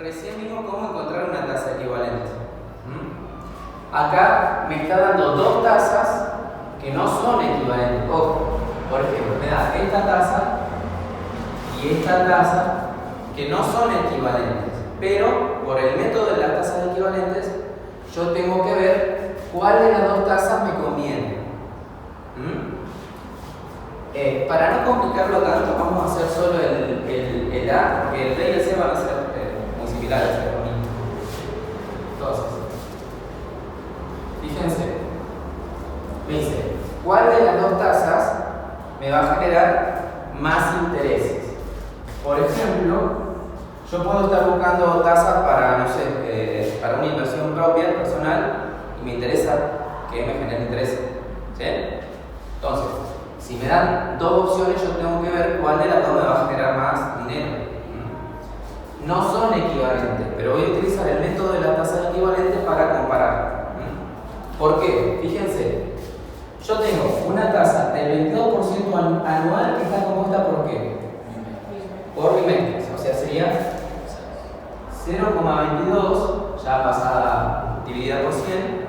recién vimos cómo encontrar una tasa equivalente. Acá me está dando dos tasas que no son equivalentes. Ojo, por ejemplo, me da esta tasa y esta tasa que no son equivalentes. Pero por el método de las tasas equivalentes, yo tengo que ver cuál de las dos tasas me conviene. Para no complicarlo tanto, vamos a hacer solo el A, porque el B y el C van a ser muy similares. Entonces, fíjense, me dice, ¿cuál de las dos tasas me va a generar más intereses? Por ejemplo, yo puedo estar buscando tasas para, no sé, para una inversión propia, personal, y me interesa que me genere interés. ¿Sí? Entonces, si me dan dos opciones, yo tengo que ver cuál de las dos me va a generar más dinero. No son equivalentes, pero voy a utilizar el método de la tasa equivalente para comparar. ¿Por qué? Fíjense, yo tengo una tasa del 22% anual que está compuesta ¿por qué? Por bimestres, o sea, sería 0,22 ya pasada dividida por 100,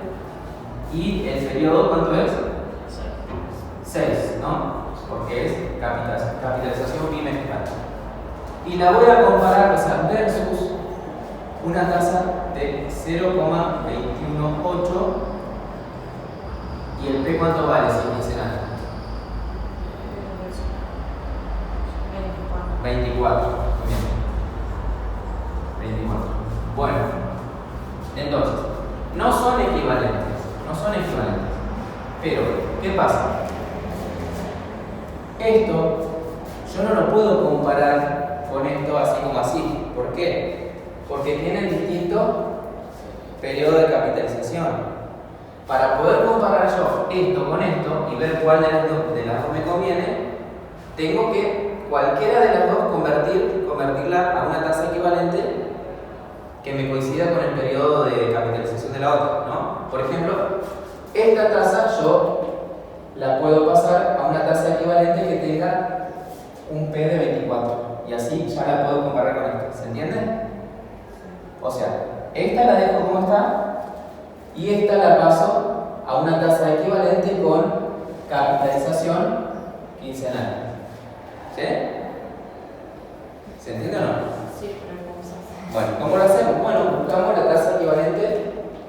y el periodo, ¿cuánto es? 6, ¿no? Porque es capitalización bimestral. Y la voy a comparar, o sea, versus una tasa de 0,218, y el P ¿cuánto vale si es quincenal? 24. Bien. 24. Bueno, entonces, no son equivalentes. Pero, ¿qué pasa? Esto, yo no lo puedo comparar con esto así como así. ¿Por qué? Porque tienen distintos periodos de capitalización. Para poder comparar yo esto con esto y ver cuál de las dos me conviene, tengo que cualquiera de las dos convertirla a una tasa equivalente que me coincida con el periodo de capitalización de la otra, ¿no? Por ejemplo, esta tasa yo la puedo pasar a una tasa equivalente que tenga un P de 24, y así ya la puedo comparar con esta. ¿Se entiende? O sea, esta la dejo como está y esta la paso a una tasa equivalente con capitalización quincenal. ¿Sí? ¿Se entiende o no? Sí, pero ¿cómo se hace? Bueno, ¿cómo lo hacemos? Bueno, buscamos la tasa equivalente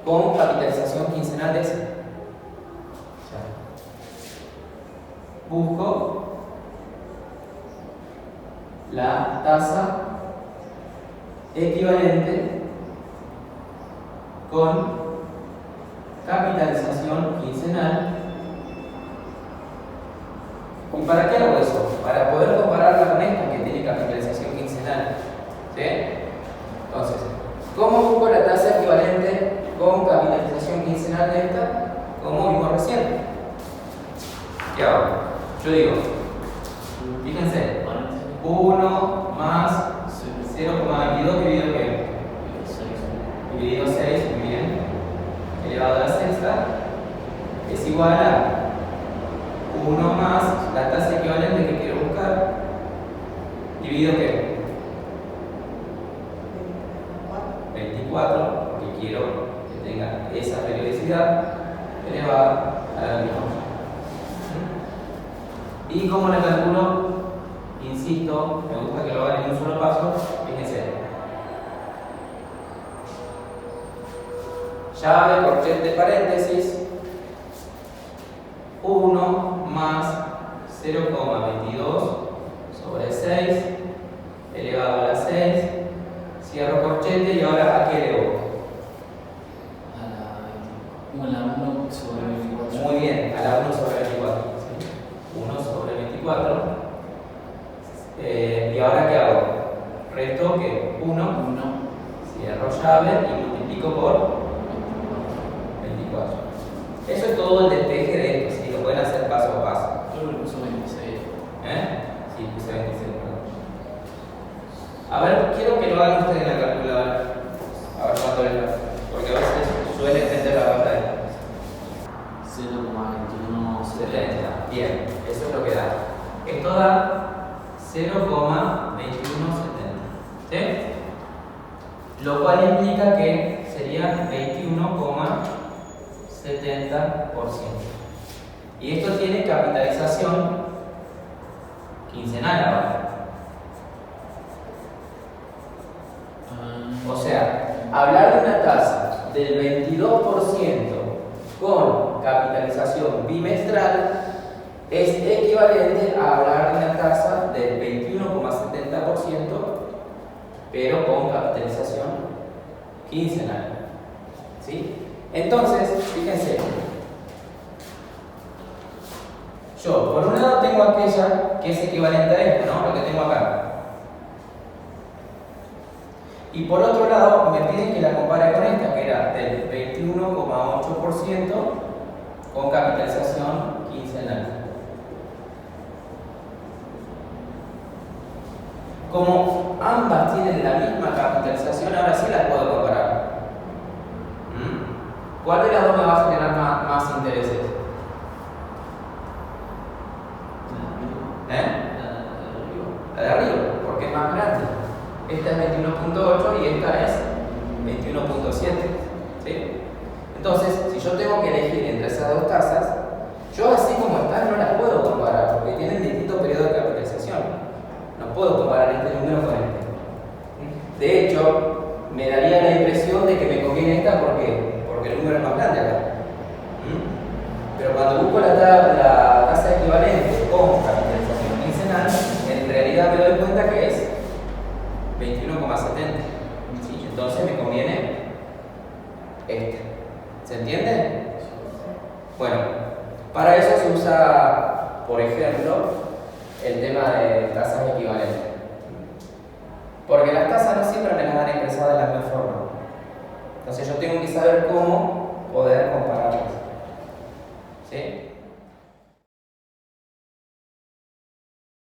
con capitalización quincenal de ese. Busco la tasa equivalente con capitalización quincenal. ¿Y para qué hago eso? Para poder compararla con esta que tiene capitalización quincenal. ¿Sí? Entonces, ¿cómo busco la tasa equivalente con capitalización quincenal de esta? Como vimos recién. ¿Qué hago? Yo digo, fíjense, 1 más 0,22 dividido ¿qué? Dividido 6, muy bien, elevado a la sexta, es igual a 1 más la tasa equivalente que quiero buscar, dividido ¿qué? 24, porque quiero que tenga esa periodicidad elevada a la misma. ¿Y cómo la calculo? Insisto, me gusta que lo hagan en un solo paso. Fíjense. Llave, corchete, paréntesis. 1 más 0,22 sobre 6 elevado a la 6. Cierro corchete y ahora ¿a qué elevo? A la 1 sobre 24. Muy bien, a la 1 sobre 24. 1 sobre 24. ¿Y ahora qué hago? Resto que 1, cierro llave y multiplico por 24. Eso es todo el despeje de esto, ¿sí? Lo pueden hacer paso a paso. Yo le puse 26. Sí, puse 26. A ver, quiero que lo hagan ustedes en la calculadora. A ver cuánto les da. Porque a veces suele extender la barra de 0,2170. Bien, eso es lo que da. Esto da 0,2170. ¿Sí? lo cual implica que sería 21,70%. Y esto tiene capitalización quincenal ahora. O sea, hablar de una tasa del 22% con capitalización bimestral es equivalente a hablar de una tasa del 21,70% pero con capitalización quincenal. ¿Sí? Entonces, fíjense, yo por un lado tengo aquella que es equivalente a esto, ¿no? Lo que tengo acá. Y por otro lado, me piden que la compare con esta, que era del 21,8% con capitalización quincenal. Como ambas tienen la misma capitalización, ahora sí las puedo comparar. ¿Cuál de las dos me va a generar más intereses? La de arriba, porque es más grande. Esta es 21.8 y esta es 21.7. ¿Sí? Entonces, si yo tengo que elegir entre esas dos tasas, yo así como están no las puedo comparar porque tienen distintos periodos de capitalización. No puedo comparar este número con este. De hecho, me daría la impresión de que me conviene esta porque el número es más grande acá. Pero cuando busco la tasa equivalente con capitalización quincenal, en realidad me doy cuenta que es 21,70. ¿Sí? Entonces me conviene esta. ¿Se entiende? Bueno, para eso se usa, por ejemplo, el tema de tasas equivalentes. Porque las tasas no siempre me las dan expresadas de la misma forma. Entonces yo tengo que saber cómo